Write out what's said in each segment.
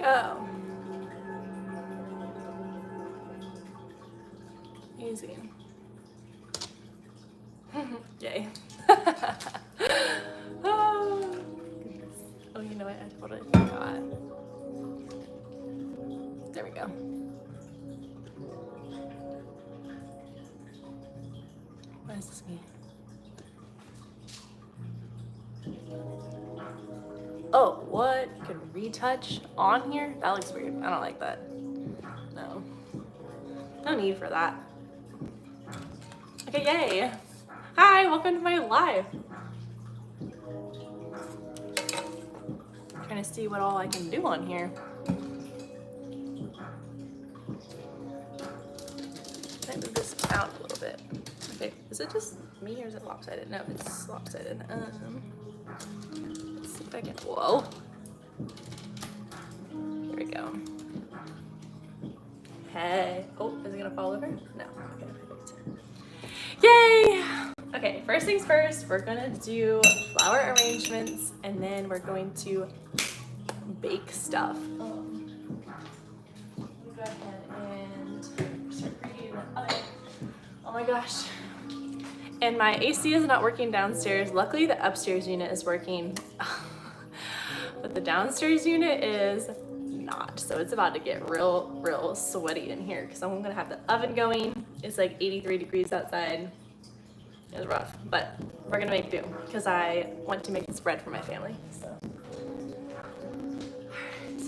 go. Easy. Yay. Oh, goodness. Oh, you know what? I totally forgot. There we go. What does this mean? Oh, what? You can retouch on here? That looks weird. I don't like that. No. No need for that. Okay, yay. Hi, welcome to my live. Trying to see what all I can do on here. Can I move this out a little bit? Okay, is it just me or is it lopsided? No, it's lopsided. Let's see if I can, whoa. There we go. Hey, oh, is it gonna fall over? No, okay, perfect. Yay! Okay, first things first, we're gonna do flower arrangements and then we're going to bake stuff. Go ahead and start reading the oven. Oh my gosh. And my AC is not working downstairs. Luckily the upstairs unit is working, but the downstairs unit is not. So it's about to get real sweaty in here because I'm gonna have the oven going. It's like 83 degrees outside. It's rough, but we're gonna make do because I want to make this bread for my family. So. Alright.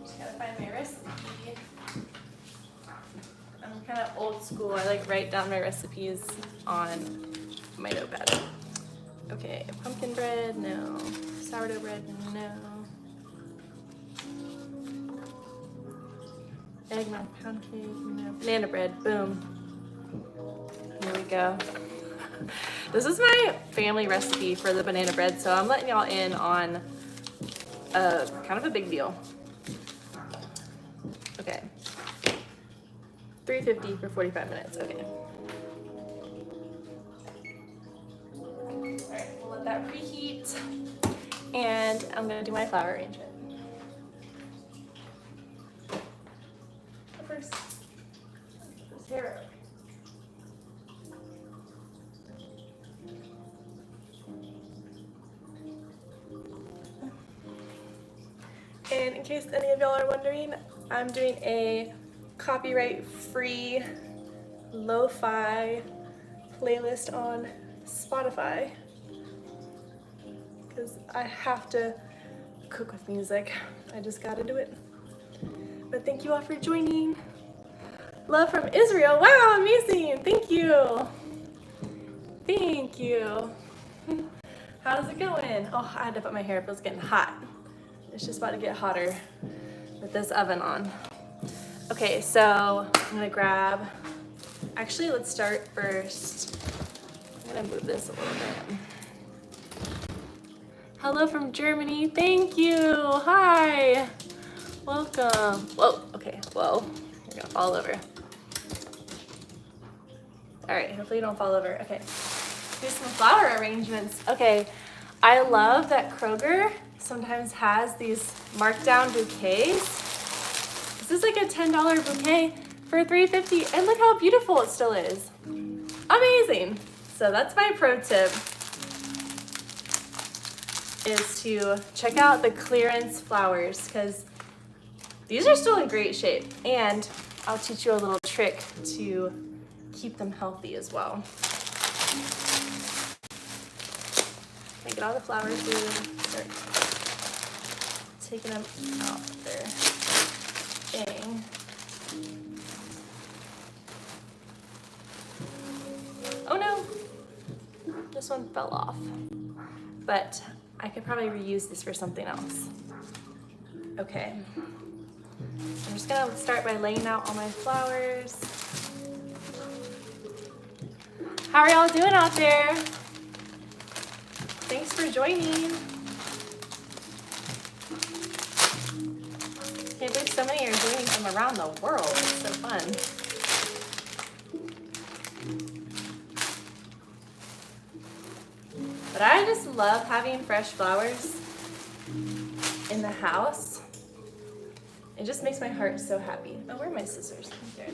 Just gotta find my recipe. I'm kind of old school. I like write down my recipes on my notepad. Okay, pumpkin bread, no. Sourdough bread, no. Eggnog pound cake, no. Banana bread, boom. Here we go. This is my family recipe for the banana bread, so I'm letting y'all in on kind of a big deal. Okay. 350 for 45 minutes, okay. Alright, we'll let that preheat. And I'm gonna do my flower arrangement. First hair. And in case any of y'all are wondering, I'm doing a copyright-free lo-fi playlist on Spotify because I have to cook with music. I just gotta do it. But thank you all for joining. Love from Israel. Wow, amazing. Thank you. Thank you. How's it going? Oh, I had to put my hair up. It was getting hot. It's just about to get hotter with this oven on. Okay, so I'm gonna grab, actually let's start first. I'm gonna move this a little bit. Hello from Germany, thank you, hi. Welcome. Whoa, okay, whoa, you're gonna fall over. All right, hopefully you don't fall over. Okay, do some flower arrangements. Okay, I love that Kroger sometimes has these markdown bouquets. This is like a $10 bouquet for $3.50, and look how beautiful it still is. Amazing. So that's my pro tip, is to check out the clearance flowers because these are still in great shape, and I'll teach you a little trick to keep them healthy as well. Get all the flowers through, start taking them out there. Dang. Oh no, this one fell off, but I could probably reuse this for something else. Okay, I'm just gonna start by laying out all my flowers. How are y'all doing out there? Thanks for joining. Can't believe so many are joining from around the world. It's so fun. But I just love having fresh flowers in the house. It just makes my heart so happy. Oh, where are my scissors? There.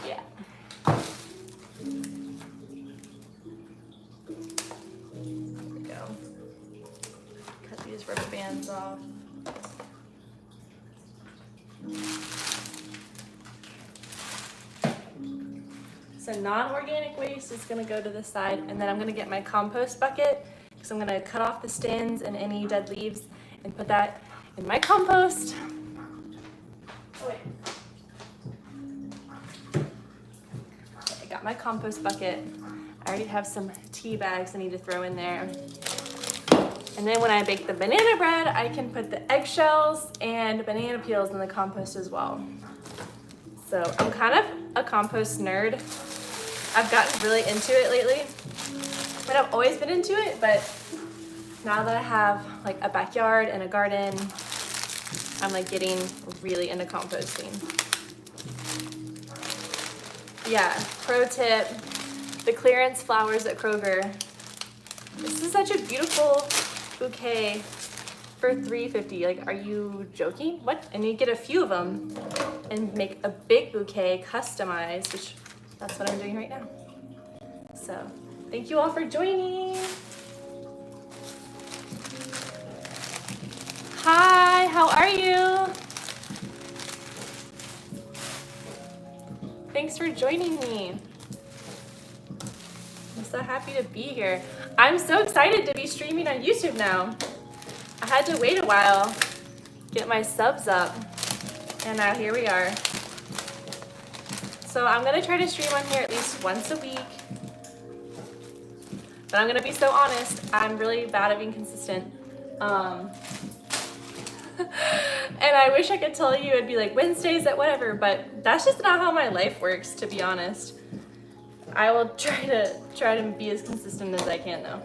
Yeah. There we go. Cut these rubber bands off. So non-organic waste is gonna go to the side, and then I'm gonna get my compost bucket because I'm gonna cut off the stems and any dead leaves and put that in my compost. Oh wait. Okay, I got my compost bucket. I already have some tea bags I need to throw in there. And then when I bake the banana bread, I can put the eggshells and banana peels in the compost as well. So I'm kind of a compost nerd. I've gotten really into it lately. But I've always been into it, but now that I have like a backyard and a garden, I'm like getting really into composting. Yeah, pro tip, the clearance flowers at Kroger. This is such a beautiful bouquet for $3.50. Like, are you joking? What? And you get a few of them and make a big bouquet customized, which that's what I'm doing right now. So thank you all for joining. Hi, how are you? Thanks for joining me. I'm so happy to be here. I'm so excited to be streaming on YouTube now. I had to wait a while, get my subs up, and now here we are. So I'm gonna try to stream on here at least once a week. But I'm gonna be so honest, I'm really bad at being consistent. And I wish I could tell you it'd be like Wednesdays at whatever, but that's just not how my life works, to be honest. I will try to be as consistent as I can though.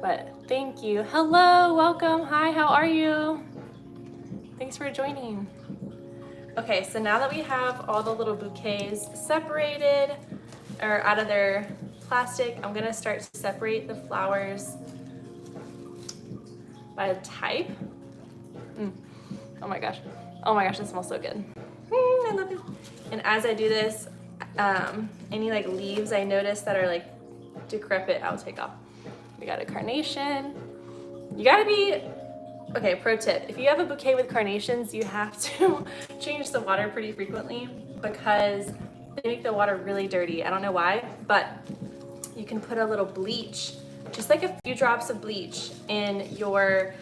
But thank you. Hello, welcome. Hi, how are you? Thanks for joining. Okay, so now that we have all the little bouquets separated or out of their plastic, I'm gonna start to separate the flowers by type. Oh my gosh, it smells so good. I love it. And as I do this, any like leaves I notice that are like decrepit, I'll take off. We got a carnation. You gotta be, okay, pro tip, if you have a bouquet with carnations, you have to change the water pretty frequently because they make the water really dirty. I don't know why, but you can put a little bleach, just like a few drops of bleach in your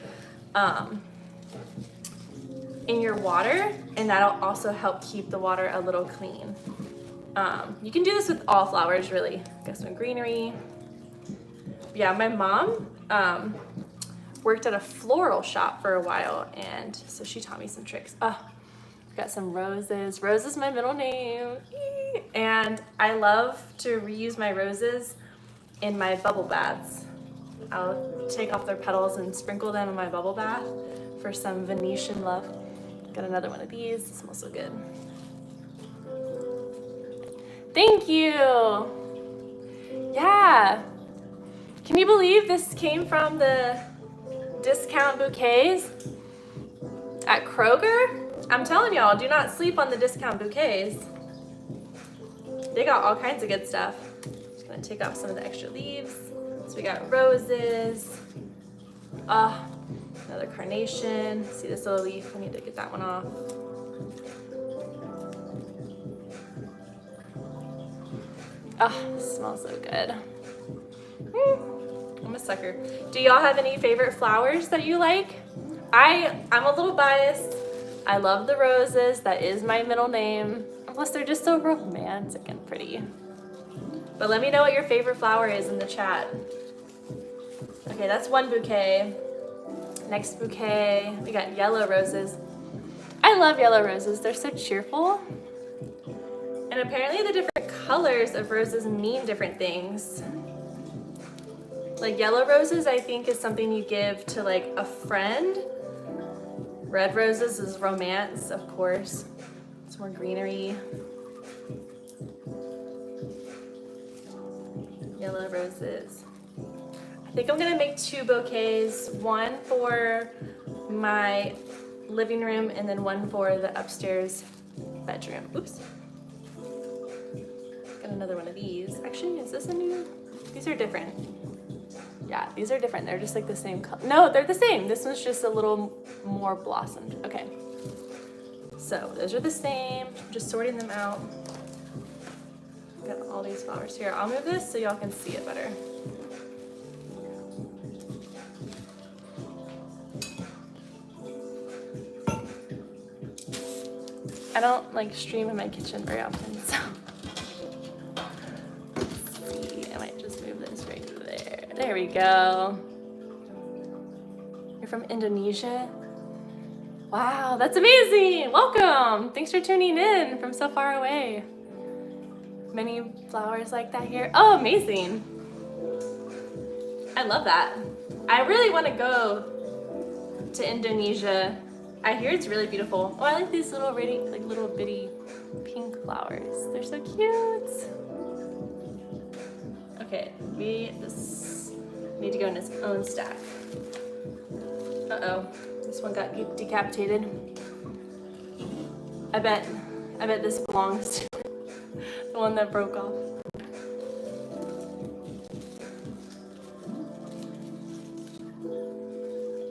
water, and that'll also help keep the water a little clean. You can do this with all flowers, really. Got some greenery. Yeah, my mom worked at a floral shop for a while, and so she taught me some tricks. Got some roses. Rose is my middle name. And I love to reuse my roses in my bubble baths. I'll take off their petals and sprinkle them in my bubble bath for some Venetian love. Got another one of these. It smells so good. Thank you. Yeah. Can you believe this came from the discount bouquets at Kroger? I'm telling y'all, do not sleep on the discount bouquets. They got all kinds of good stuff. Just gonna take off some of the extra leaves. So we got roses. Another carnation. See this little leaf? I need to get that one off. It smells so good. I'm a sucker. Do y'all have any favorite flowers that you like? I'm a little biased. I love the roses. That is my middle name. Plus they're just so romantic and pretty. But let me know what your favorite flower is in the chat. Okay, that's one bouquet. Next bouquet, we got yellow roses. I love yellow roses. They're so cheerful. And apparently the different colors of roses mean different things. Like yellow roses, I think, is something you give to like a friend. Red roses is romance, of course. Some more greenery. yellow roses. I think I'm gonna make 2 bouquets, one for my living room and then one for the upstairs bedroom. Oops. Got another one of these. Actually, is this a new? These are different. Yeah, these are different. They're just like the same color. No, they're the same. This one's just a little more blossomed. Okay. So those are the same. Just sorting them out. Got all these flowers here. I'll move this so y'all can see it better. I don't like stream in my kitchen very often, so let's see. I might just move this right there. There we go. You're from Indonesia? Wow, that's amazing! Welcome! Thanks for tuning in from so far away. Many flowers like that here. Oh, amazing! I love that. I really want to go to Indonesia. I hear it's really beautiful. Oh, I like these little little bitty pink flowers. They're so cute. Okay, this need to go in its own stack. Uh-oh, this one got decapitated. I bet this belongs to the one that broke off.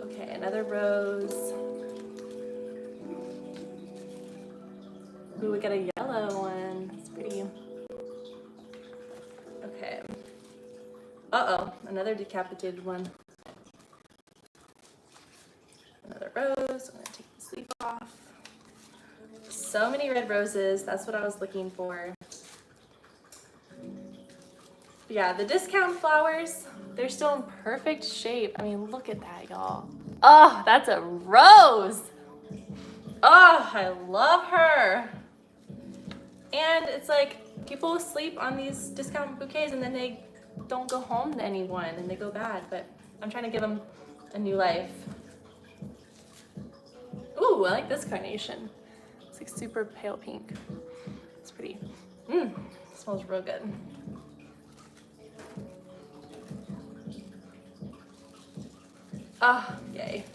Okay, another rose. Ooh, we got a yellow one. It's pretty. Okay. Uh-oh, another decapitated one. Another rose. I'm gonna take the sleeve off. So many red roses. That's what I was looking for. Yeah, the discount flowers, they're still in perfect shape. I mean, look at that, y'all. Oh, that's a rose. Oh, I love her. And it's like people sleep on these discount bouquets and then they don't go home to anyone and they go bad, but I'm trying to give them a new life. Ooh, I like this carnation. It's like super pale pink. It's pretty. Smells real good. Ah, yay.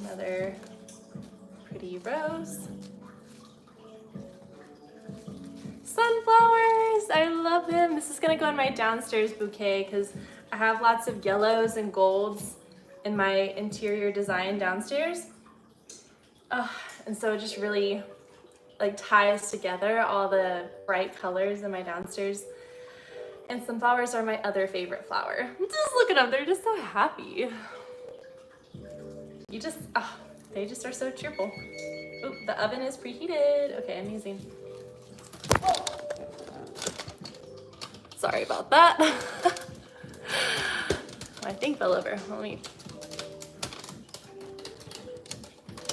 Another pretty rose. Sunflowers, I love them. This is gonna go in my downstairs bouquet because I have lots of yellows and golds in my interior design downstairs. And so it just really like ties together all the bright colors in my downstairs. And sunflowers are my other favorite flower. Just look at them, they're just so happy. You just, they just are so cheerful. Oh, the oven is preheated. Okay, amazing. Oh. Sorry about that. My thing fell over. Let me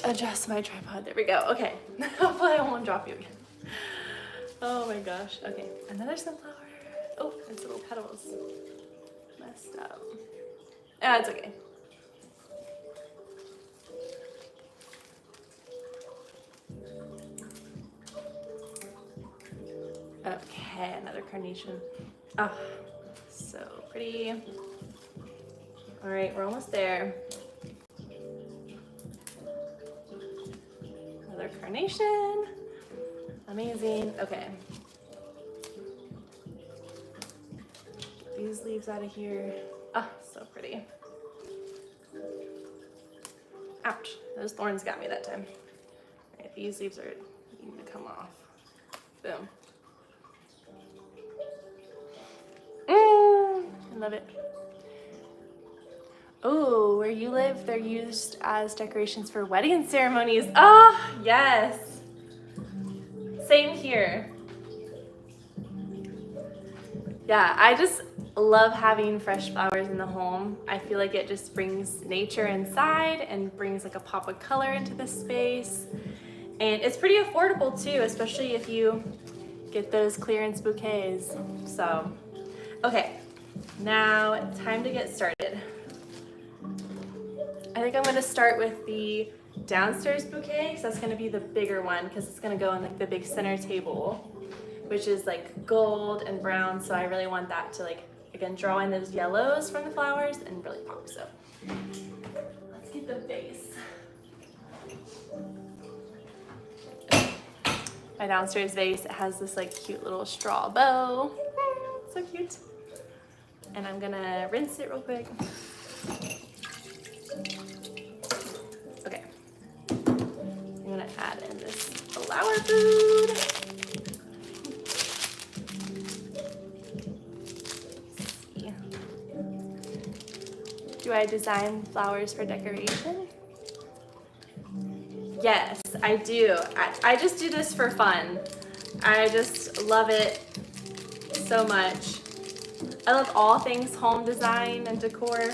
adjust my tripod. There we go. Okay. Hopefully I won't drop you again. Oh my gosh. Okay, another sunflower. Oh, its little petals messed up. Ah, it's okay. Okay, another carnation. Oh, so pretty. All right, we're almost there. Another carnation. Amazing. Okay. These leaves out of here. Oh, so pretty. Ouch, those thorns got me that time. All right, these leaves are needing to come off. Boom. I love it. Oh, where you live, they're used as decorations for wedding ceremonies. Oh, yes. Same here. Yeah, I just love having fresh flowers in the home. I feel like it just brings nature inside and brings like a pop of color into the space. And it's pretty affordable too, especially if you get those clearance bouquets. So, okay, now time to get started. I think I'm gonna start with the downstairs bouquet because that's gonna be the bigger one because it's gonna go on like the big center table. which is like gold and brown. So I really want that to like, again, draw in those yellows from the flowers and really pop. So let's get the vase. My downstairs vase, it has this like cute little straw bow. So cute. And I'm gonna rinse it real quick. Okay. I'm gonna add in this flower food. Do I design flowers for decoration? Yes, I do. I just do this for fun. I just love it so much. I love all things home design and decor,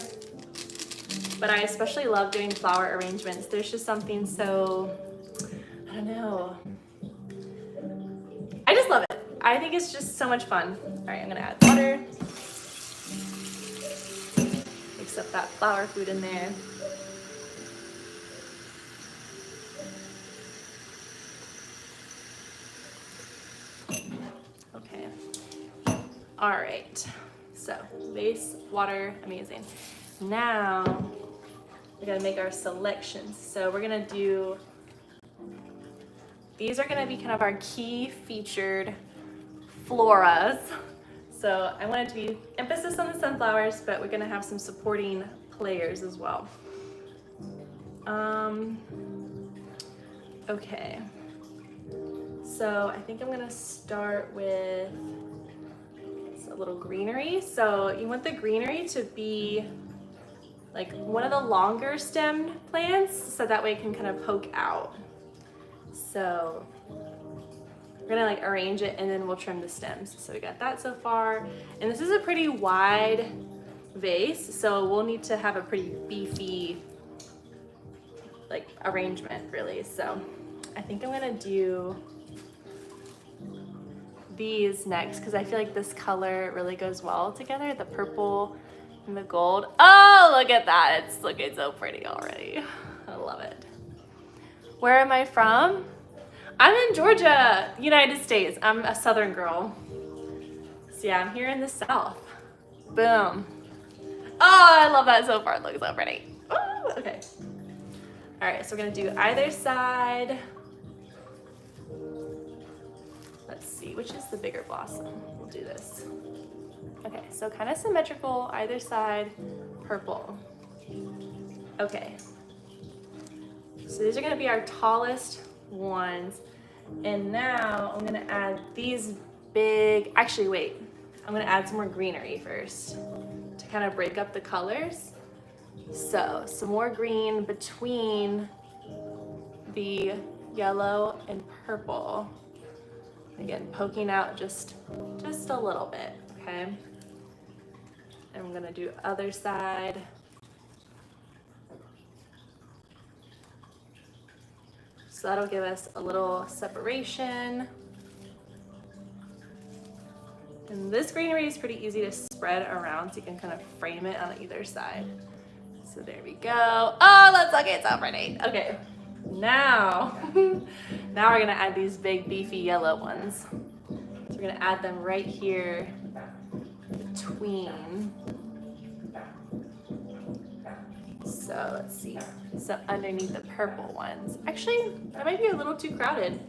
but I especially love doing flower arrangements. There's just something so, I don't know. I just love it. I think it's just so much fun. All right, I'm gonna add water. Mix up that flower food in there. Okay. All right. So vase, water, amazing. Now we gotta make our selections. So we're gonna do, these are gonna be kind of our key featured floras. So I want it to be emphasis on the sunflowers, but we're gonna have some supporting players as well. Okay. So I think I'm gonna start with a little greenery. So you want the greenery to be like one of the longer stemmed plants, so that way it can kind of poke out. So we're gonna like arrange it and then we'll trim the stems. So we got that so far. And this is a pretty wide vase, so we'll need to have a pretty beefy like arrangement really. So I think I'm gonna do these next because I feel like this color really goes well together, the purple and the gold. Oh, look at that. It's looking so pretty already. I love it. Where am I from? I'm in Georgia, United States. I'm a Southern girl. So yeah, I'm here in the South. Boom. Oh, I love that so far. It looks so pretty. Ooh, okay. All right, so we're gonna do either side. Let's see, which is the bigger blossom? We'll do this. Okay, so kind of symmetrical, either side, purple. Okay. So these are gonna be our tallest ones. And now I'm gonna add these big, actually wait, I'm gonna add some more greenery first to kind of break up the colors. So some more green between the yellow and purple. Again, poking out just a little bit, okay? And I'm gonna do other side. So that'll give us a little separation. And this greenery is pretty easy to spread around so you can kind of frame it on either side. So there we go. Oh, let's look, it's so pretty. Okay, now, now we're gonna add these big beefy yellow ones. So we're gonna add them right here between. So let's see, so underneath the purple ones. Actually, that might be a little too crowded.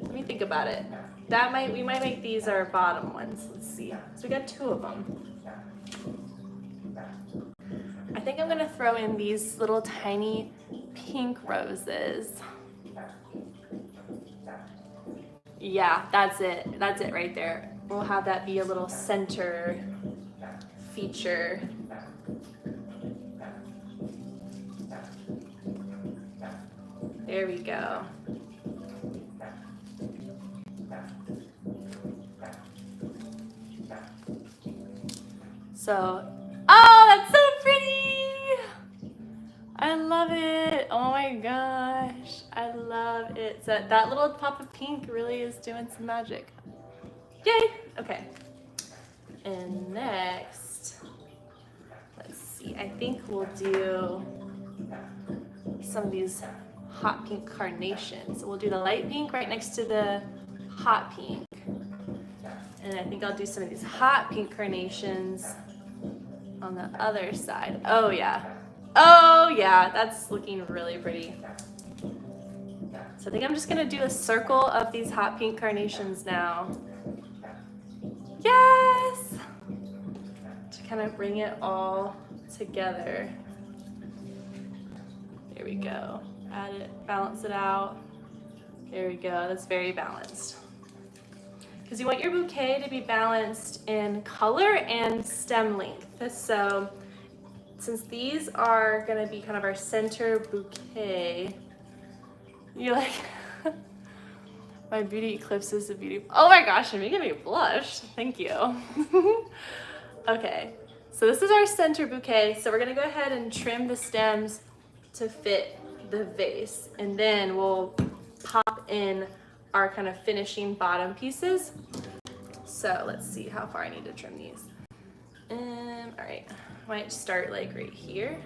Let me think about it. We might make these our bottom ones. Let's see, so we got two of them. I think I'm gonna throw in these little tiny pink roses. Yeah, that's it right there. We'll have that be a little center feature. There we go. So, oh, that's so pretty! I love it. Oh my gosh, I love it. So that little pop of pink really is doing some magic. Yay! Okay. And next, let's see, I think we'll do some of these hot pink carnations. So we'll do the light pink right next to the hot pink. And I think I'll do some of these hot pink carnations on the other side. Oh yeah. Oh yeah, that's looking really pretty. So I think I'm just gonna do a circle of these hot pink carnations now. Yes! To kind of bring it all together. There we go. Add it, balance it out. There we go, that's very balanced. Because you want your bouquet to be balanced in color and stem length. So since these are gonna be kind of our center bouquet, you're like, my beauty eclipse is a beauty. Oh my gosh, you're making me blush. Thank you. Okay, so this is our center bouquet. So we're gonna go ahead and trim the stems to fit the vase. And then we'll pop in our kind of finishing bottom pieces. So let's see how far I need to trim these. All right, I might start like right here.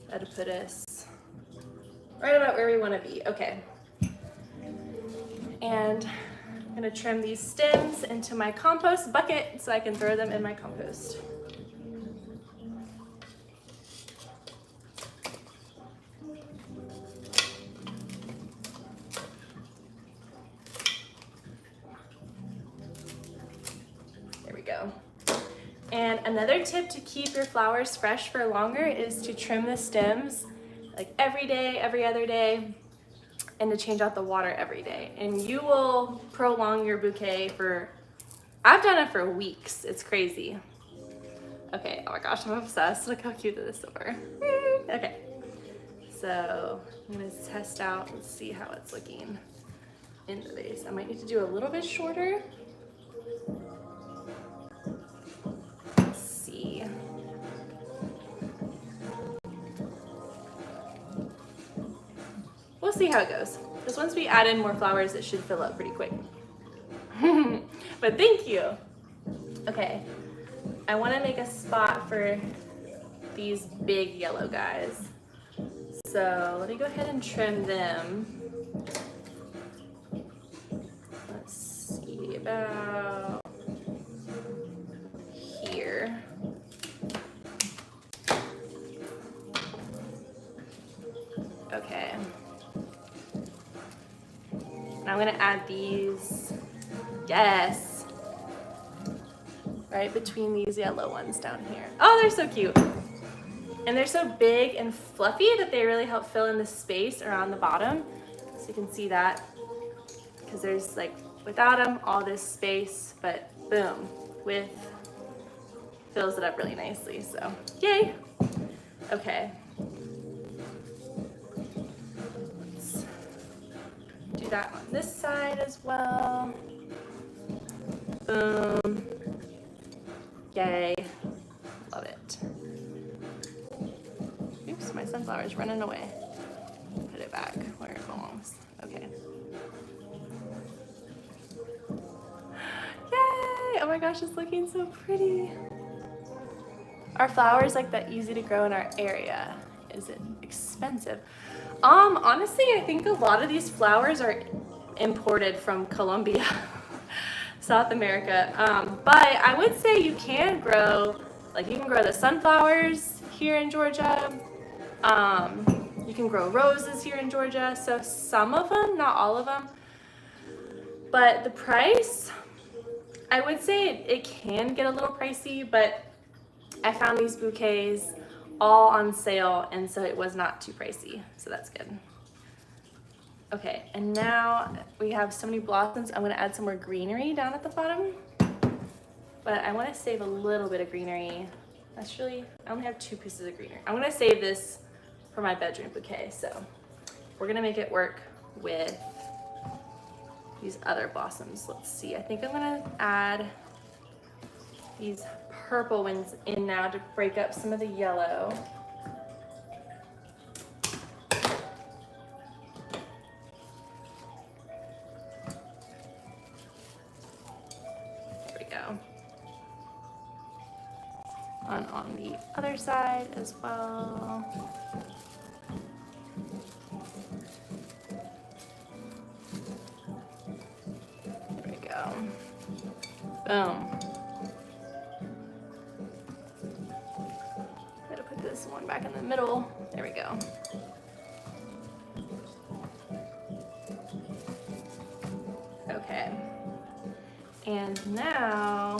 That'll put us right about where we want to be. Okay. And I'm gonna trim these stems into my compost bucket so I can throw them in my compost. Go. And another tip to keep your flowers fresh for longer is to trim the stems like every day, every other day, and to change out the water every day. And you will prolong your bouquet for, I've done it for weeks. It's crazy. Okay, oh my gosh, I'm obsessed. Look how cute this is over. Okay, so I'm gonna test out and see how it's looking in the vase. I might need to do a little bit shorter. We'll see how it goes. Because once we add in more flowers, it should fill up pretty quick. But thank you. Okay, I want to make a spot for these big yellow guys. So let me go ahead and trim them. Let's see, about here. Okay. I'm gonna add these, yes, right between these yellow ones down here. Oh, they're so cute. And they're so big and fluffy that they really help fill in the space around the bottom. So you can see that, because there's like, without them, all this space, but boom, with, fills it up really nicely, so yay. Okay. Do that on this side as well. Boom. Yay. Love it. Oops, my sunflower's running away. Put it back where it belongs. Okay. Yay! Oh my gosh, it's looking so pretty. Are flowers like that easy to grow in our area? Is it expensive? Honestly, I think a lot of these flowers are imported from Colombia, South America. But I would say you can grow, like you can grow the sunflowers here in Georgia. You can grow roses here in Georgia. So some of them, not all of them. But the price, I would say it can get a little pricey, but I found these bouquets all on sale, and so it was not too pricey, so that's good. Okay, and now we have so many blossoms. I'm gonna add some more greenery down at the bottom, but I wanna save a little bit of greenery. Actually, I only have 2 pieces of greenery. I'm gonna save this for my bedroom bouquet, so we're gonna make it work with these other blossoms. Let's see, I think I'm gonna add these purple ones in now to break up some of the yellow. There we go. And on the other side as well. There we go. Boom. Gotta put this one back in the middle. There we go. Okay. And now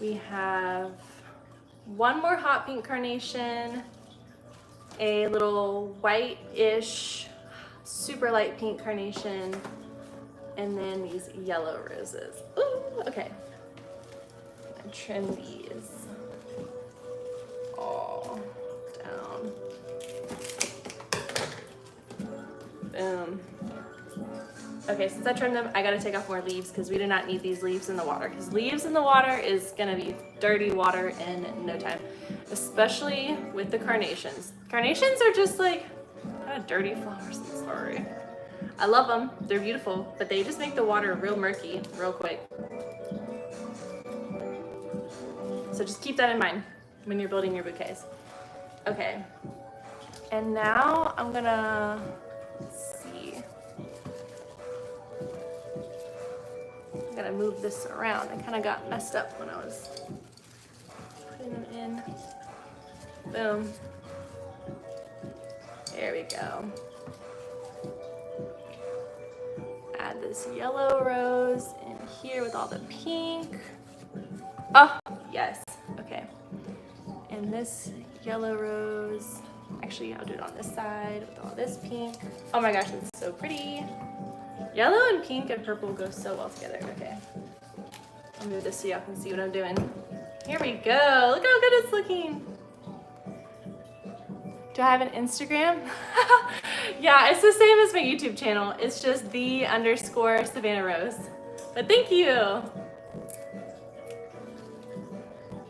we have one more hot pink carnation, a little white-ish, super light pink carnation, and then these yellow roses. Ooh, okay. I'm gonna trim these all down. Boom. Okay, since I trimmed them, I gotta take off more leaves because we do not need these leaves in the water, because leaves in the water is gonna be dirty water in no time, especially with the carnations. Carnations are just like kind of dirty flowers, I'm sorry. I love them, they're beautiful, but they just make the water real murky real quick. So just keep that in mind when you're building your bouquets. Okay, and now I'm gonna, I'm gonna move this around. I kind of got messed up when I was putting them in. Boom. There we go. Add this yellow rose in here with all the pink. Oh, yes. Okay. And this yellow rose, actually I'll do it on this side with all this pink. Oh my gosh, it's so pretty. Yellow and pink and purple go so well together. Okay. I'll move this so y'all can see what I'm doing. Here we go. Look how good it's looking. Do I have an Instagram? Yeah, it's the same as my YouTube channel. It's just _Savannah Rose. But thank you.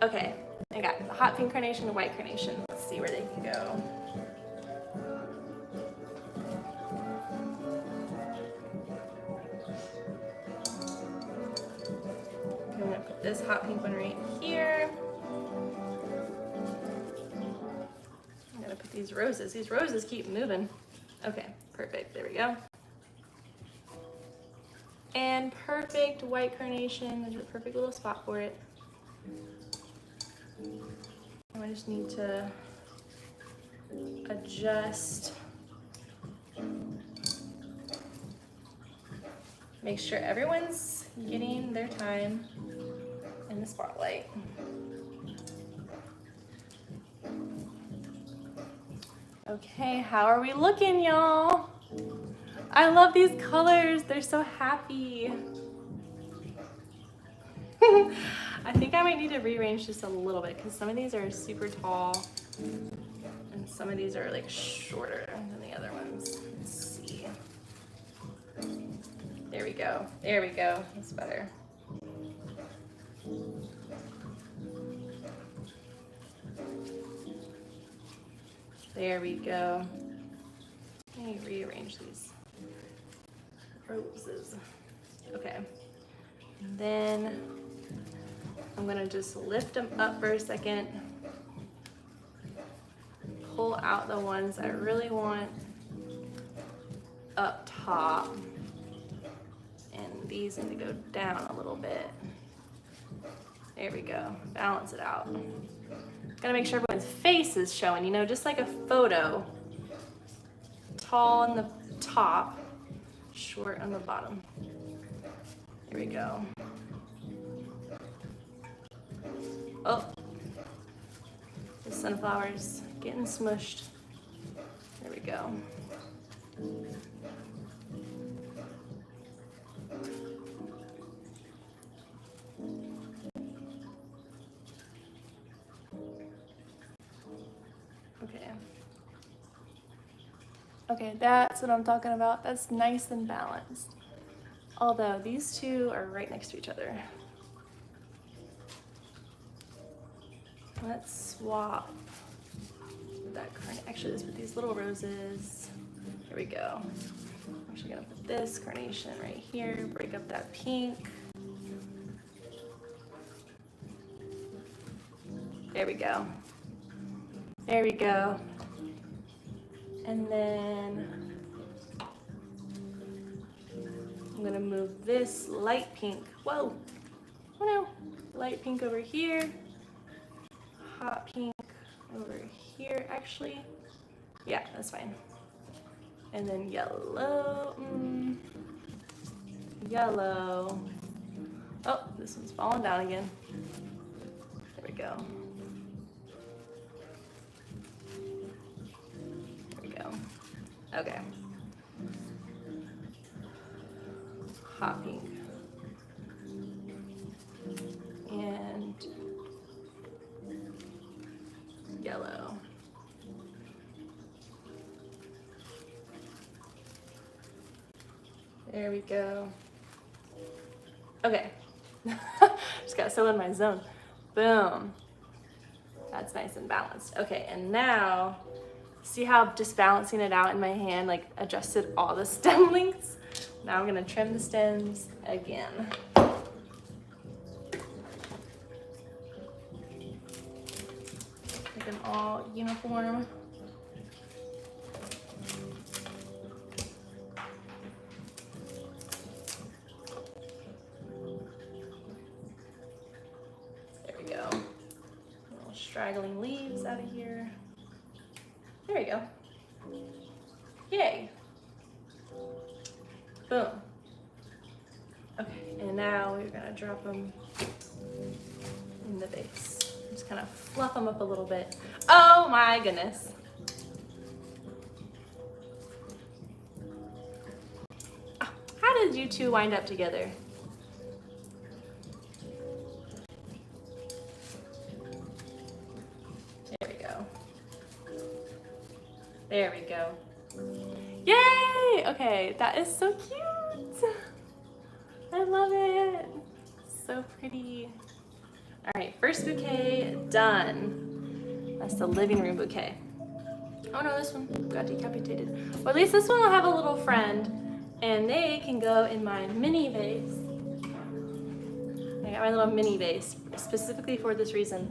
Okay, I got the hot pink carnation and white carnation. Let's see where they can go. I'm gonna put this hot pink one right here. I'm gonna put these roses. These roses keep moving. Okay, perfect. There we go. And perfect white carnation. There's a perfect little spot for it. I just need to adjust. Make sure everyone's getting their time in the spotlight. Okay, how are we looking, y'all? I love these colors. They're so happy. I think I might need to rearrange just a little bit because some of these are super tall and some of these are like shorter than the other ones. Let's see. There we go. There we go. That's better. There we go. Let me rearrange these roses. Okay. And then I'm gonna just lift them up for a second. Pull out the ones I really want up top. And these need to go down a little bit. There we go. Balance it out. Gotta make sure everyone's face is showing, you know, just like a photo. Tall on the top, short on the bottom. There we go. Oh, the sunflowers getting smushed. There we go. Okay. Okay, that's what I'm talking about. That's nice and balanced. Although these two are right next to each other. Let's swap that actually let's put these little roses. Here we go. I'm actually gonna put this carnation right here, break up that pink. There we go. There we go. And then I'm gonna move this light pink. Whoa, oh no, light pink over here, hot pink over here, actually. Yeah, that's fine. And then yellow, yellow. Oh, this one's falling down again. There we go. There we go. Okay. Hot pink. And yellow. There we go. Okay. Just got so in my zone. Boom. That's nice and balanced. Okay, and now, see how just balancing it out in my hand, like adjusted all the stem lengths? Now I'm gonna trim the stems again. Make them all uniform. Straggling leaves out of here. There we go. Yay. Boom. Okay, and now we're gonna drop them in the vase. Just kind of fluff them up a little bit. Oh my goodness. Oh, how did you two wind up together? There we go. Yay! Okay, that is so cute. I love it. So pretty. All right, first bouquet done. That's the living room bouquet. Oh no, this one got decapitated. Well, at least this one will have a little friend, and they can go in my mini vase. I got my little mini vase specifically for this reason.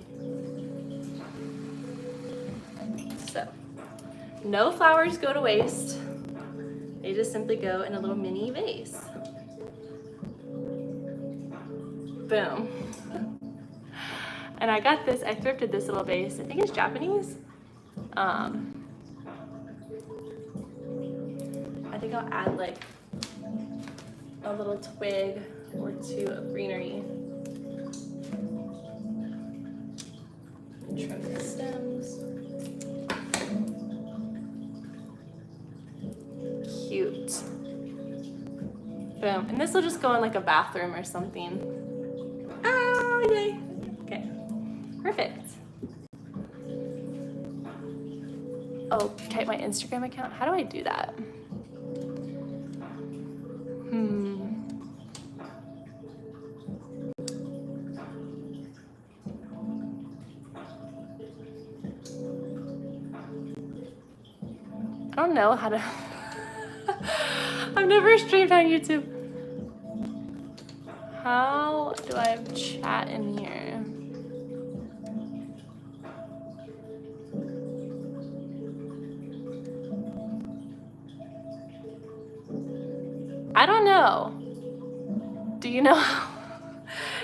So. No flowers go to waste. They just simply go in a little mini vase. Boom. And I got this, I thrifted this little vase. I think it's Japanese. I think I'll add like a little twig or two of greenery. And trim the stems. Cute. Boom. And this will just go in like a bathroom or something. Oh, yay. Okay. Perfect. Oh, type my Instagram account. How do I do that? I don't know how to. I've never streamed on YouTube. How do I have chat in here? I don't know. Do you know?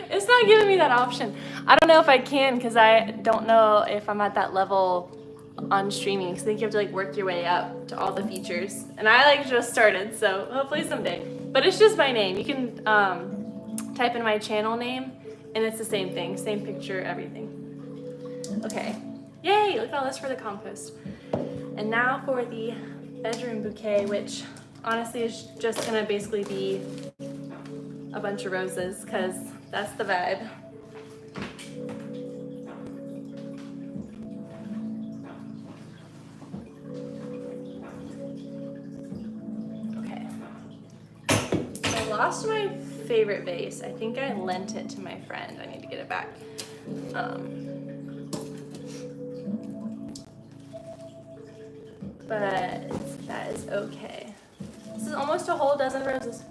It's not giving me that option. I don't know if I can because I don't know if I'm at that level on streaming, because I think you have to like work your way up to all the features, and I like just started, so hopefully someday. But it's just my name. You can type in my channel name and it's the same thing, same picture, everything. Okay, yay, look at all this for the compost. And now for the bedroom bouquet, which honestly is just gonna basically be a bunch of roses because that's the vibe. Lost my favorite vase. I think I lent it to my friend. I need to get it back. But that is okay. This is almost a whole dozen roses.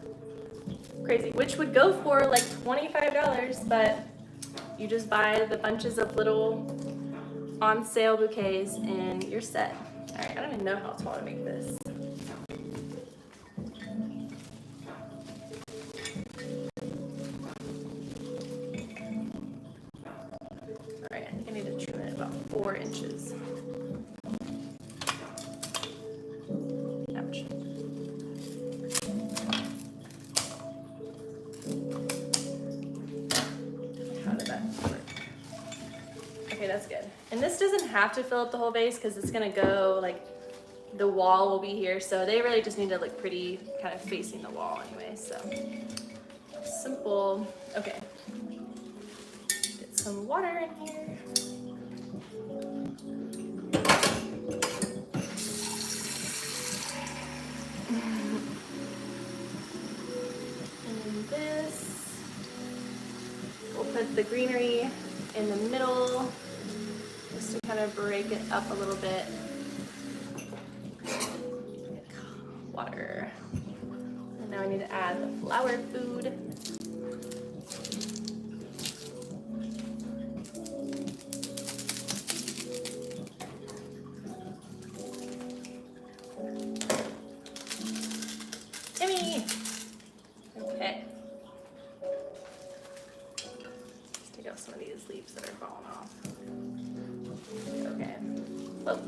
Crazy. Which would go for like $25, but you just buy the bunches of little on sale bouquets and you're set. All right, I don't even know how tall to make this. I think I need to trim it about 4 inches. Ouch. How did that work? Okay, that's good. And this doesn't have to fill up the whole vase because it's gonna go like, the wall will be here, so they really just need to look pretty kind of facing the wall anyway, so simple. Okay, get some water in here. And then this, we'll put the greenery in the middle just to kind of break it up a little bit. Water. And now I need to add the flower food. Yummy! Okay. Let's take out some of these leaves that are falling off. Okay. Whoa.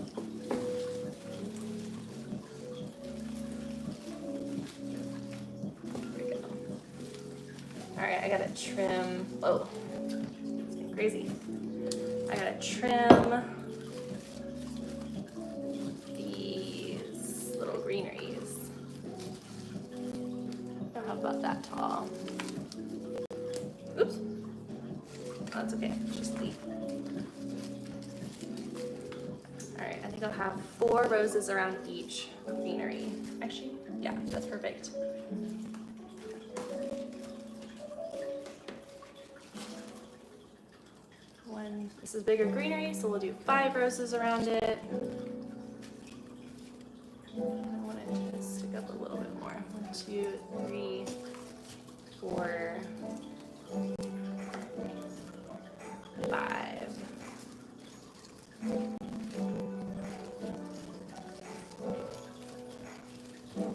Alright, I gotta trim. Whoa, it's getting crazy. I gotta trim these little greeneries. Don't have about that tall. Oops. Oh, that's okay, just leave. Alright, I think I'll have 4 roses around each greenery. Actually, yeah, that's perfect. This is bigger greenery, so we'll do 5 roses around it. I want it to stick up a little bit more. 1, 2, 3, 4, 5. There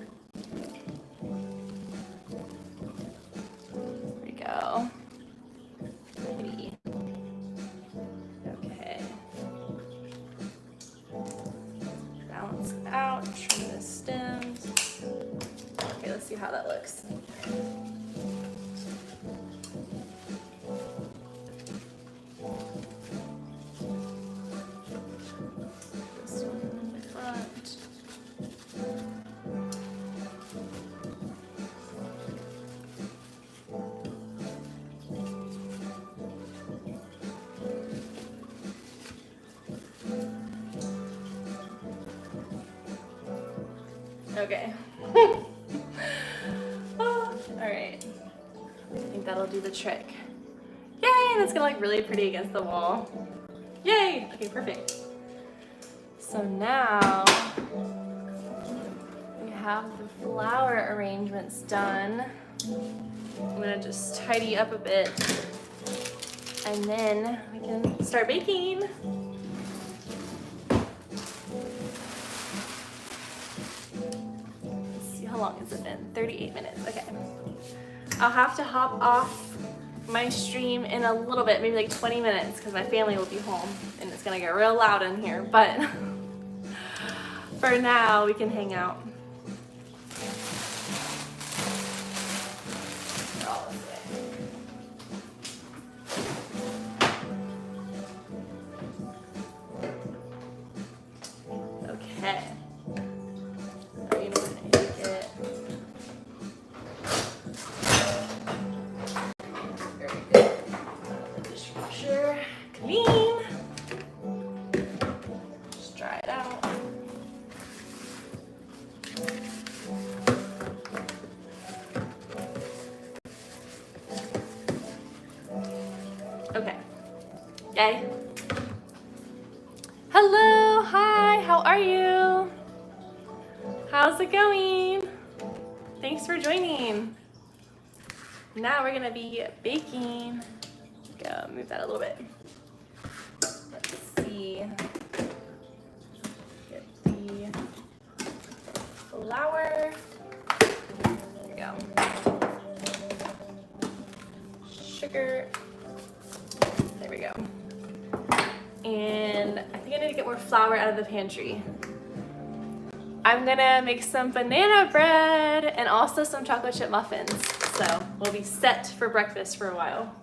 we go. Out, trim the stems. Okay, let's see how that looks. This one in the front. Okay. All right. I think that'll do the trick. Yay! And it's gonna look really pretty against the wall. Yay! Okay, perfect. So now we have the flower arrangements done. I'm gonna just tidy up a bit, and then we can start baking. How long has it been? 38 minutes. Okay. I'll have to hop off my stream in a little bit, maybe like 20 minutes, because my family will be home and it's gonna get real loud in here. But for now, we can hang out. Okay. Okay. Yay. Hello, hi, how are you? How's it going? Thanks for joining. Now we're gonna be baking. Go move that a little bit. Let's see. Get the flour. There we go. Sugar. There we go. And I think I need to get more flour out of the pantry. I'm gonna make some banana bread and also some chocolate chip muffins. So we'll be set for breakfast for a while.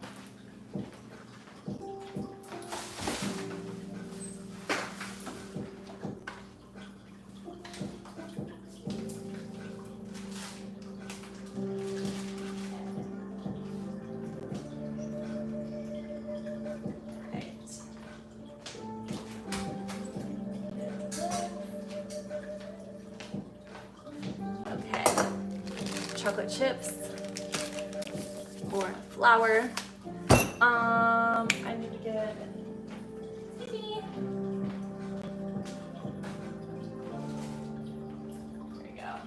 Chocolate chips, more flour. I need to get there you go.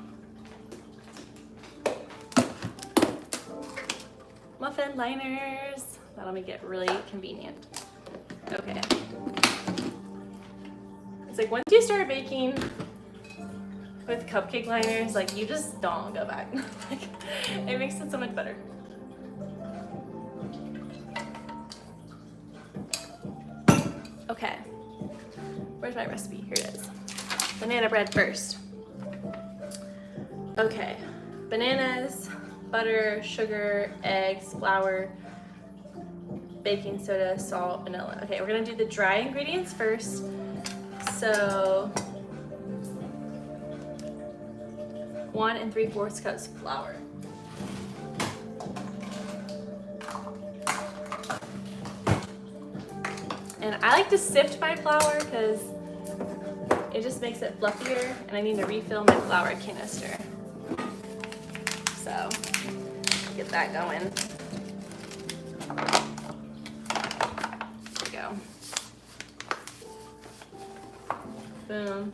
Muffin liners. That'll make it really convenient. Okay. It's like once you start baking with cupcake liners, like you just don't go back. Like, it makes it so much better. Okay, where's my recipe? Here it is. Banana bread first. Okay, bananas, butter, sugar, eggs, flour, baking soda, salt, vanilla. Okay, we're gonna do the dry ingredients first. So 1 3/4 cups flour. And I like to sift my flour because it just makes it fluffier, and I need to refill my flour canister. So get that going. There we go. Boom.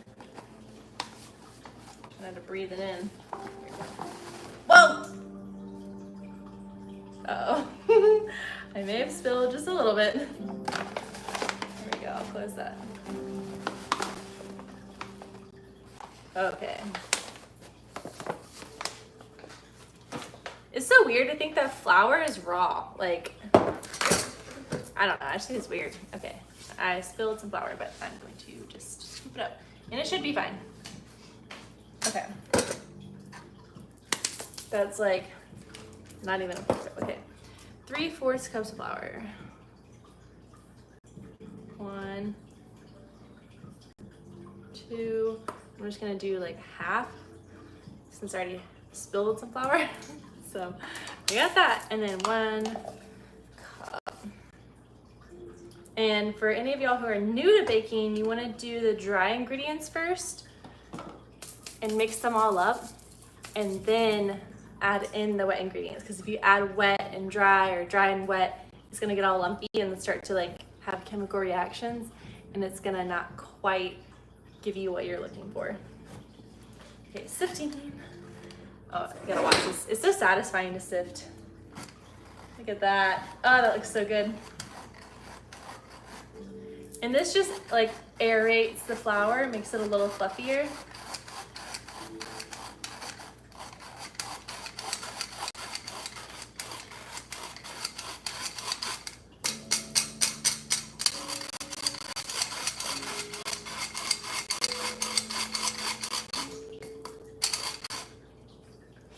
I had to breathe it in. Whoa! Uh-oh. I may have spilled just a little bit. There we go, I'll close that. Okay. It's so weird to think that flour is raw. Like, I don't know, I just think it's weird. Okay, I spilled some flour, but I'm going to just scoop it up. And it should be fine. Okay. That's like not even a quarter. Okay. 3/4 cups of flour. 1, 2. I'm just gonna do like half since I already spilled some flour. So I got that. And then 1 cup. And for any of y'all who are new to baking, you wanna do the dry ingredients first and mix them all up, and then add in the wet ingredients. Because if you add wet and dry or dry and wet, it's gonna get all lumpy and start to like have chemical reactions, and it's gonna not quite give you what you're looking for. Okay, sifting. Oh, I gotta watch this. It's so satisfying to sift. Look at that. Oh, that looks so good. And this just like aerates the flour, makes it a little fluffier.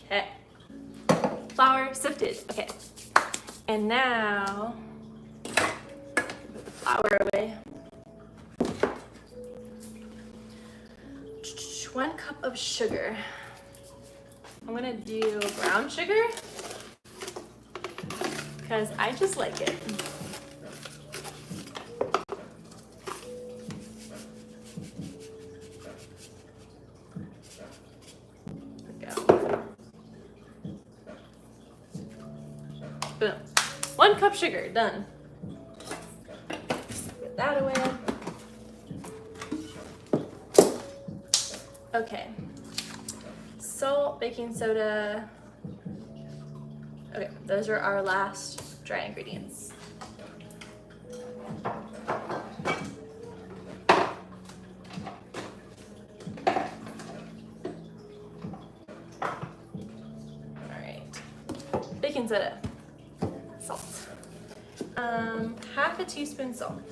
Okay, flour sifted. Okay, and now put the flour away. 1 cup of sugar. I'm gonna do brown sugar because I just like it. Boom. 1 cup sugar, done. Get that away. Okay. Salt, baking soda. Okay, those are our last dry ingredients. Alright. Baking soda. Salt. 1/2 teaspoon salt.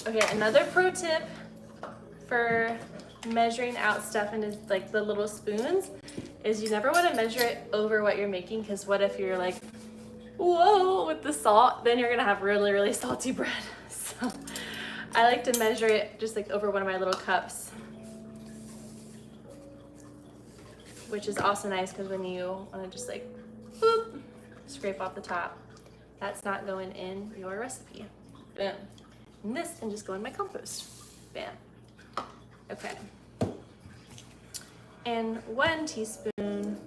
Okay, another pro tip for measuring out stuff into like the little spoons is you never want to measure it over what you're making, because what if you're like, whoa, with the salt, then you're gonna have really, really salty bread. So I like to measure it just like over one of my little cups, which is also nice because when you want to just like, boop, scrape off the top, that's not going in your recipe. Boom. And this can just go in my compost. Bam. Okay. And 1 teaspoon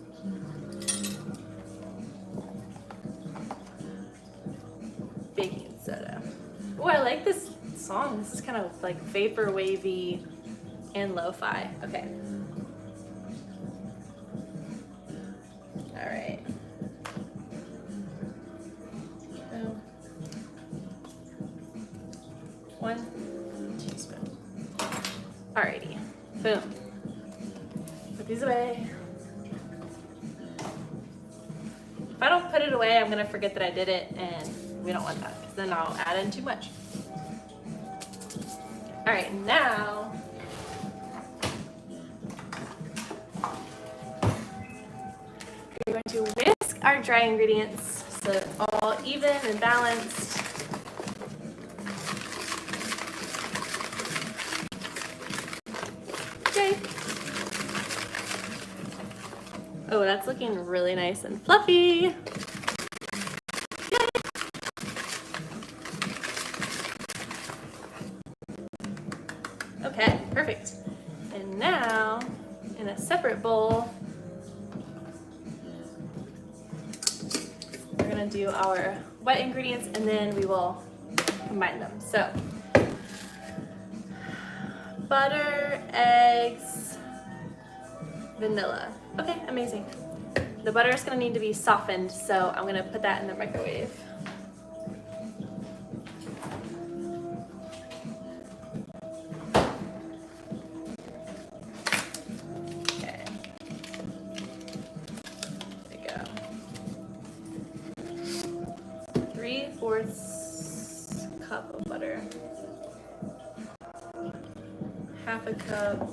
baking soda. Oh, I like this song. This is kind of like vapor wavy and lo-fi. Okay. All right. 1 teaspoon. Alrighty. Boom. Put these away. If I don't put it away, I'm gonna forget that I did it, and we don't want that, because then I'll add in too much. All right, now we're going to whisk our dry ingredients so it's all even and balanced. Okay. Oh, that's looking really nice and fluffy. Okay, perfect. And now, in a separate bowl, we're gonna do our wet ingredients and then we will combine them. So, butter, eggs, vanilla. Okay, amazing. The butter is gonna need to be softened, so I'm gonna put that in the microwave. Okay. There we go. 3/4 cup of butter. 1/2 cup.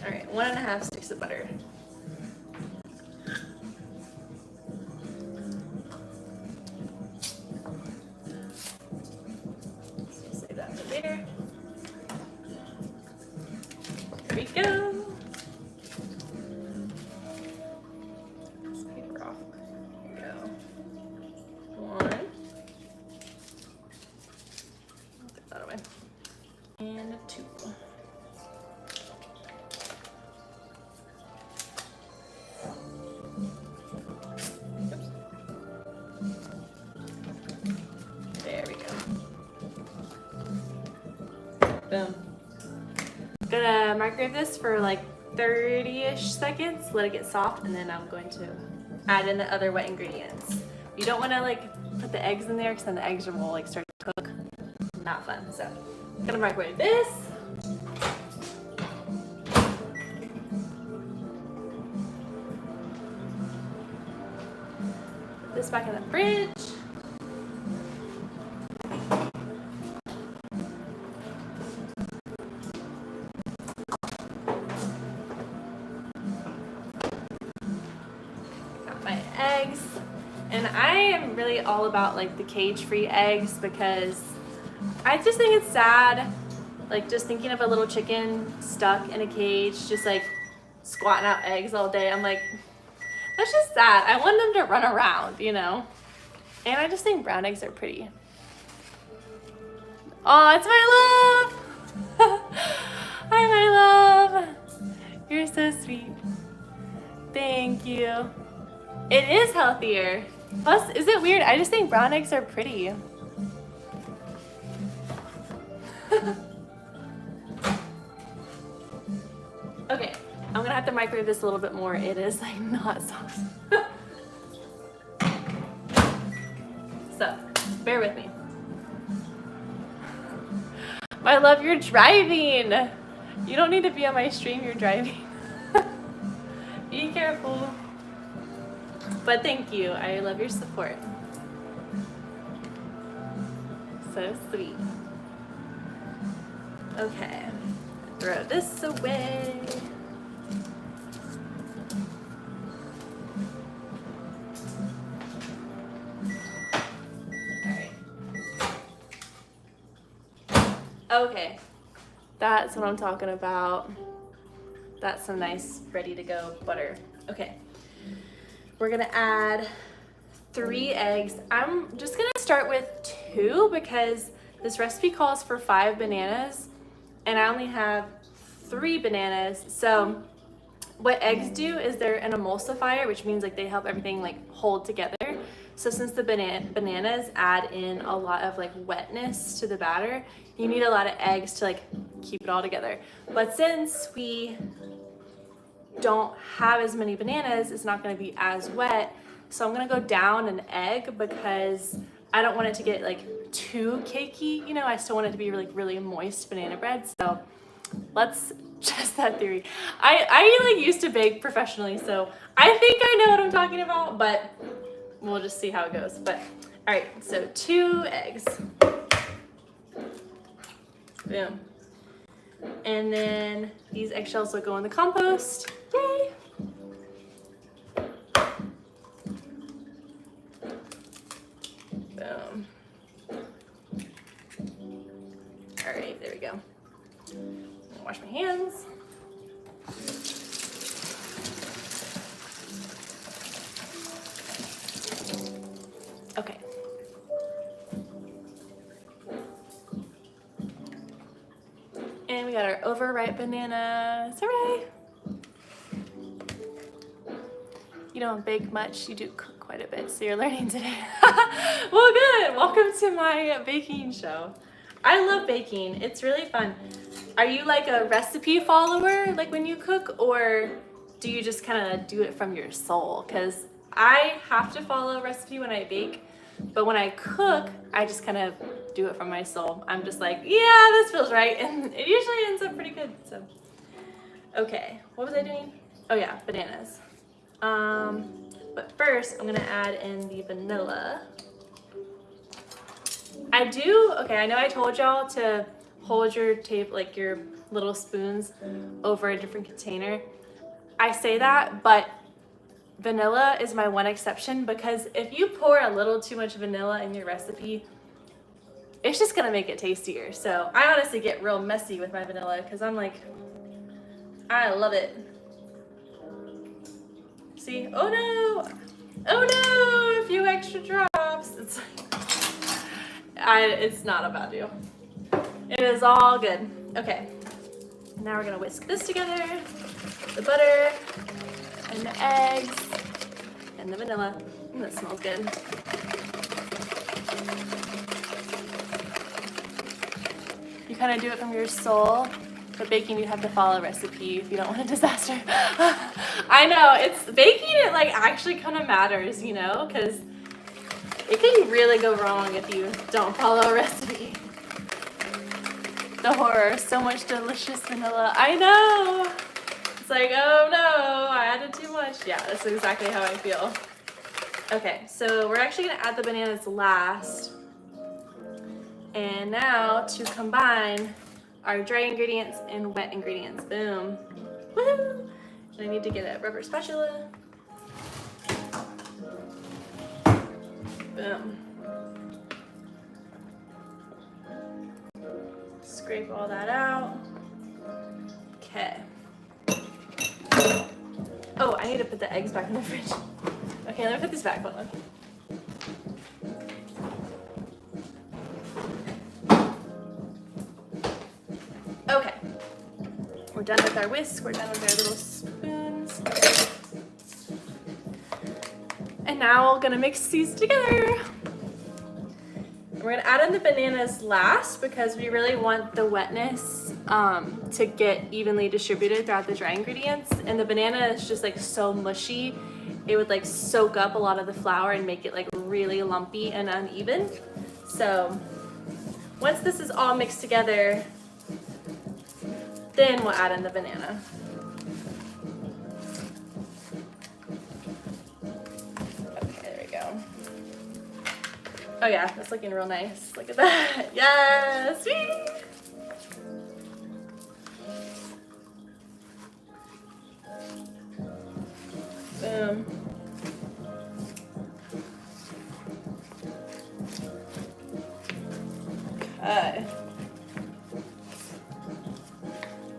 All right, 1.5 sticks of butter. So save that for later. There we go. This paper off. There we go. 1. I'll take that away. And 2. There we go. Boom. Gonna microwave this for like 30-ish seconds, let it get soft, and then I'm going to add in the other wet ingredients. You don't want to like put the eggs in there because then the eggs will like start to cook. Not fun. So I'm gonna microwave this. Put this back in the fridge. Got my eggs. And I am really all about like the cage-free eggs because I just think it's sad, like just thinking of a little chicken stuck in a cage, just like squatting out eggs all day. I'm like, that's just sad. I want them to run around, you know? And I just think brown eggs are pretty. Oh, it's my love! Hi, my love! You're so sweet. Thank you. It is healthier. Plus, is it weird? I just think brown eggs are pretty. Okay, I'm gonna have to microwave this a little bit more. It is like not soft. So, bear with me. My love, you're driving. You don't need to be on my stream, you're driving. Be careful. But thank you, I love your support. So sweet. Okay, throw this away. Okay, that's what I'm talking about. That's some nice ready to go butter. Okay, we're gonna add 3 eggs. I'm just gonna start with 2 because this recipe calls for 5 bananas and I only have 3 bananas. So what eggs do is they're an emulsifier, which means like they help everything like hold together. So since the bananas add in a lot of like wetness to the batter, you need a lot of eggs to like keep it all together. But since we don't have as many bananas, it's not going to be as wet. So I'm going to go down an egg because I don't want it to get like too cakey. You know, I still want it to be like really moist banana bread. So let's test that theory. I like used to bake professionally, so I think I know what I'm talking about, but we'll just see how it goes. But all right, so 2 eggs. Boom. And then these eggshells will go in the compost. Yay! Boom. All right, there we go. Wash my hands. Okay. And we got our overripe bananas. Hooray! You don't bake much, you do cook quite a bit, so you're learning today. Well, good. Welcome to my baking show. I love baking. It's really fun. Are you like a recipe follower, like when you cook, or do you just kind of do it from your soul? Because I have to follow a recipe when I bake, but when I cook, I just kind of do it from my soul. I'm just like, yeah, this feels right, and it usually ends up pretty good. So, okay, what was I doing? Oh yeah, bananas. But first, I'm gonna add in the vanilla. I know I told y'all to hold your tape, like your little spoons over a different container. I say that, but vanilla is my one exception because if you pour a little too much vanilla in your recipe, it's just gonna make it tastier. So I honestly get real messy with my vanilla because I'm like, I love it. See, oh no, a few extra drops. It's not a bad deal. It is all good. Okay, now we're gonna whisk this together, the butter, and the eggs, and the vanilla. That smells good. You kind of do it from your soul, but baking you have to follow a recipe if you don't want a disaster. I know, it's baking, it like actually kind of matters, you know, because it can really go wrong if you don't follow a recipe. The horror, so much delicious vanilla. I know. It's like, oh no, I added too much. Yeah, that's exactly how I feel. Okay, so we're actually gonna add the bananas last. And now to combine our dry ingredients and wet ingredients. Boom. Woohoo! And I need to get a rubber spatula. Boom. Scrape all that out. Okay. Oh, I need to put the eggs back in the fridge. Okay, let me put this back. Hold on. Okay. We're done with our whisk. We're done with our little spoons. And now we're gonna mix these together. We're gonna add in the bananas last because we really want the wetness to get evenly distributed throughout the dry ingredients. And the banana is just like so mushy, it would like soak up a lot of the flour and make it like really lumpy and uneven. So once this is all mixed together, then we'll add in the banana. Okay, there we go. Oh yeah, that's looking real nice. Look at that. Yes. Boom. Okay.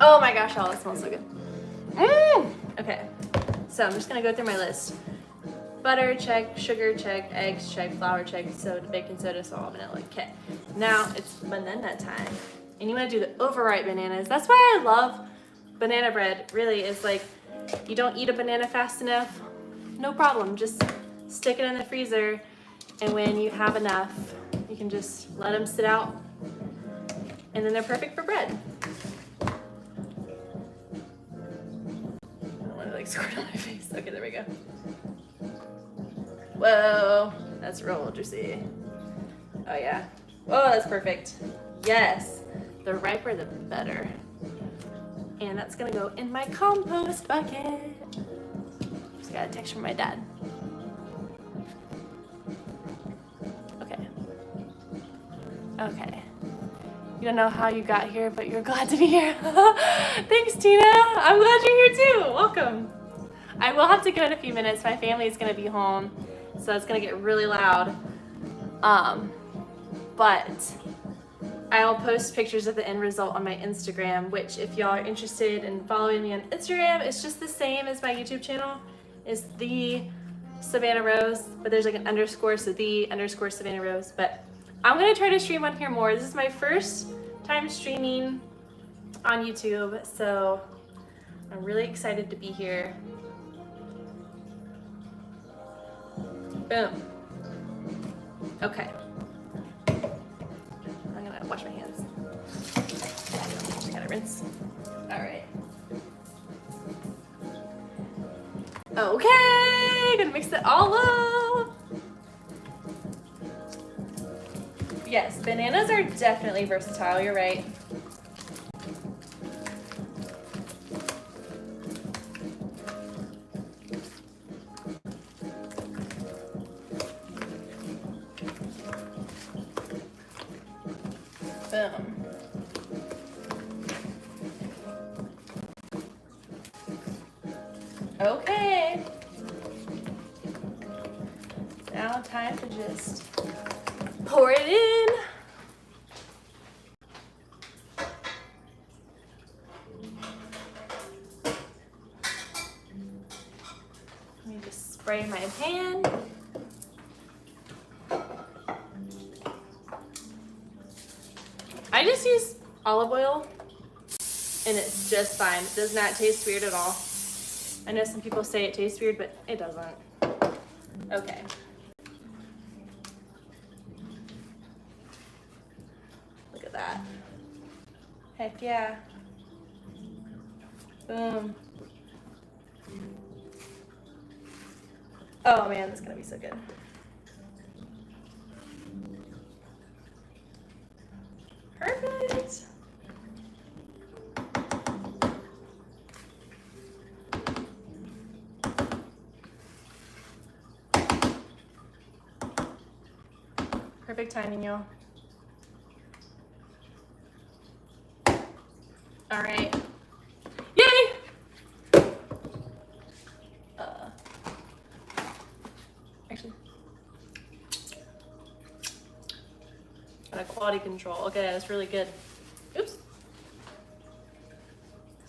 Oh my gosh, y'all, that smells so good. Okay, so I'm just gonna go through my list. Butter, check. Sugar, check. Eggs, check. Flour, check. Soda, baking soda, salt, vanilla. Okay. Now it's banana time. And you wanna do the overripe bananas. That's why I love banana bread, really, is like, you don't eat a banana fast enough, no problem. Just stick it in the freezer, and when you have enough, you can just let them sit out, and then they're perfect for bread. I don't want to like squirt on my face. Okay, there we go. Whoa, that's real juicy. Oh yeah. Oh, that's perfect. Yes, the riper the better. And that's gonna go in my compost bucket. Just got a text from my dad. Okay. Okay. You don't know how you got here, but you're glad to be here. Thanks, Tina. I'm glad you're here too. Welcome. I will have to go in a few minutes. My family is gonna be home, so it's gonna get really loud. But I'll post pictures of the end result on my Instagram, which if y'all are interested in following me on Instagram, it's just the same as my YouTube channel. It's the Savannah Rose, but there's like an underscore, so the underscore Savannah Rose. But I'm gonna try to stream on here more. This is my first time streaming on YouTube, so I'm really excited to be here. Boom. Okay. I'm gonna wash my hands. I gotta rinse. All right. Okay, gonna mix it all up. Yes, bananas are definitely versatile, you're right. Boom. Okay. Now time to just pour it in. Let me just spray my pan. I just use olive oil and it's just fine. It does not taste weird at all. I know some people say it tastes weird, but it doesn't. Okay. Look at that. Heck yeah. Boom. Oh man, this is gonna be so good. Perfect. Perfect timing, y'all. All right. Yay! Actually, got a quality control. Okay, that's really good. Oops.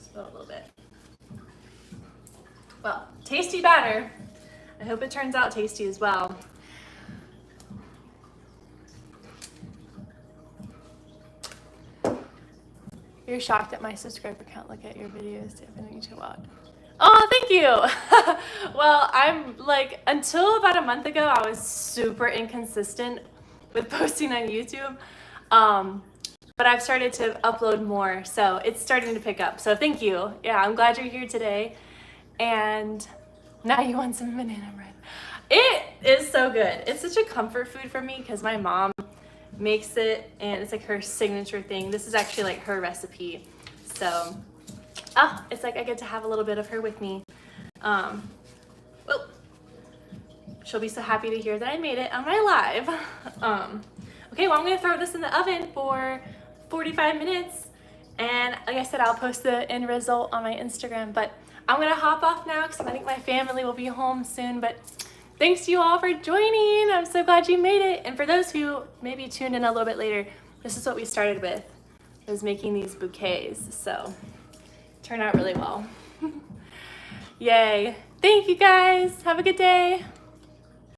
Spill a little bit. Well, tasty batter. I hope it turns out tasty as well. You're shocked at my subscriber count. Look at your videos. Definitely to watch. Oh, thank you. Well, I'm like, until about a month ago, I was super inconsistent with posting on YouTube. But I've started to upload more, so it's starting to pick up. So thank you. Yeah, I'm glad you're here today. And now you want some banana bread. It is so good. It's such a comfort food for me because my mom makes it and it's like her signature thing. This is actually like her recipe. So, it's like I get to have a little bit of her with me. Oh, she'll be so happy to hear that I made it on my live. Okay, well, I'm gonna throw this in the oven for 45 minutes. And like I said, I'll post the end result on my Instagram, but I'm gonna hop off now because I think my family will be home soon. But thanks you all for joining. I'm so glad you made it. And for those who maybe tuned in a little bit later, this is what we started with, was making these bouquets. So turned out really well. Yay. Thank you guys. Have a good day.